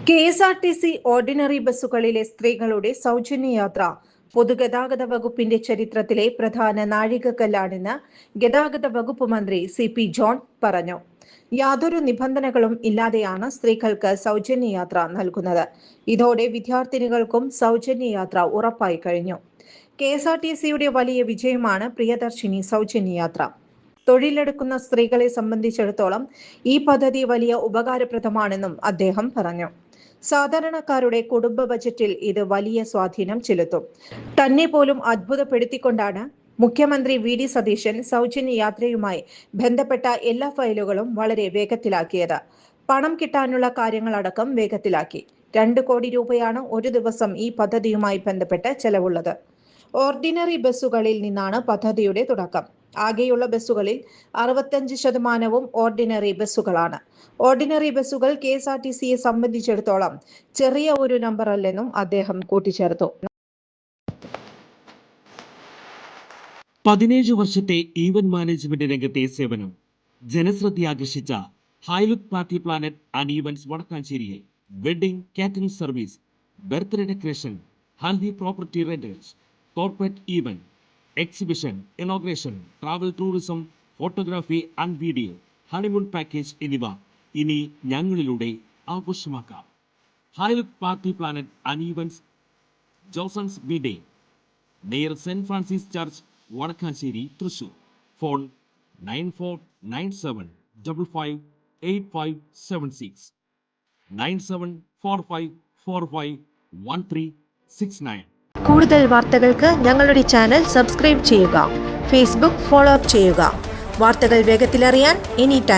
KSRTC ordinary ബസ്സുകളിലെ സ്ത്രീകളുടെ സൗജന്യ യാത്ര പൊതുഗതാഗത വകുപ്പിന്റെ ചരിത്രത്തിലെ പ്രധാന നാഴികക്കല്ലാണെന്ന് ഗതാഗത വകുപ്പ് മന്ത്രി സി.പി. ജോൺ പറഞ്ഞു. യാതൊരു നിബന്ധനകളും ഇല്ലാതെയാണ് സ്ത്രീകൾക്ക് സൗജന്യ യാത്ര നൽകുന്നത്. ഇതോടെ വിദ്യാർത്ഥിനികൾക്കും സൗജന്യ യാത്ര ഉറപ്പായി കഴിഞ്ഞു. കെ.എസ്.ആർ.ടി.സിയുടെ വലിയ വിജയമാണ് പ്രിയദർശിനി സൗജന്യ യാത്ര. തൊഴിലെടുക്കുന്ന സ്ത്രീകളെ സംബന്ധിച്ചിടത്തോളം ഈ പദ്ധതി വലിയ ഉപകാരപ്രദമാണെന്നും അദ്ദേഹം പറഞ്ഞു. സാധാരണക്കാരുടെ കുടുംബ ബജറ്റിൽ ഇത് വലിയ സ്വാധീനം ചെലുത്തും. തന്നെ പോലും അത്ഭുതപ്പെടുത്തിക്കൊണ്ടാണ് മുഖ്യമന്ത്രി വി.ഡി. സതീശൻ സൗജന്യ യാത്രയുമായി ബന്ധപ്പെട്ട എല്ലാ ഫയലുകളും വളരെ വേഗത്തിലാക്കിയത്. പണം കിട്ടാനുള്ള കാര്യങ്ങളടക്കം വേഗത്തിലാക്കി. 2 കോടി രൂപയാണ് ഒരു ദിവസം ഈ പദ്ധതിയുമായി ബന്ധപ്പെട്ട് ചെലവുള്ളത്. ഓർഡിനറി ബസ്സുകളിൽ നിന്നാണ് പദ്ധതിയുടെ തുടക്കം. ആകെയുള്ള ബസ്സുകളിൽ 65% ഓർഡിനറി ബസ്സുകളാണ്. ഓർഡിനറി ബസ്സുകൾ കെ.എസ്.ആർ.ടി.സിയെ സംബന്ധിച്ചിടത്തോളം ചെറിയ ഒരു നമ്പറല്ലെന്നും അദ്ദേഹം കൂട്ടിച്ചേർത്തു. 17 വർഷത്തെ ഈവന്റ് മാനേജ്മെന്റ് രംഗത്തെ സേവനം ജനശ്രദ്ധയാകർഷിച്ച high look party planet and events വടക്കാഞ്ചേരിയിൽ wedding catering service, birthday decoration, haldi property rentals, corporate event, exhibition, inauguration, travel tourism, photography and video, honeymoon package എന്നിവ ഇനി ഞങ്ങളിലൂടെ ആഘോഷമാക്കാം. High look party planet and events, Josons ബി.ഡേ, near saint Francis church, Vadakkanchery, Thrissur. Phone 9497558576 9745451369. കൂടുതൽ വാർത്തകൾക്ക് ഞങ്ങളുടെ channel subscribe ചെയ്യുക. ഫേസ്ബുക്ക് ഫോളോ അപ്പ് ചെയ്യുക. വാർത്തകൾ വേഗത്തിലറിയാൻ എനി ടൈം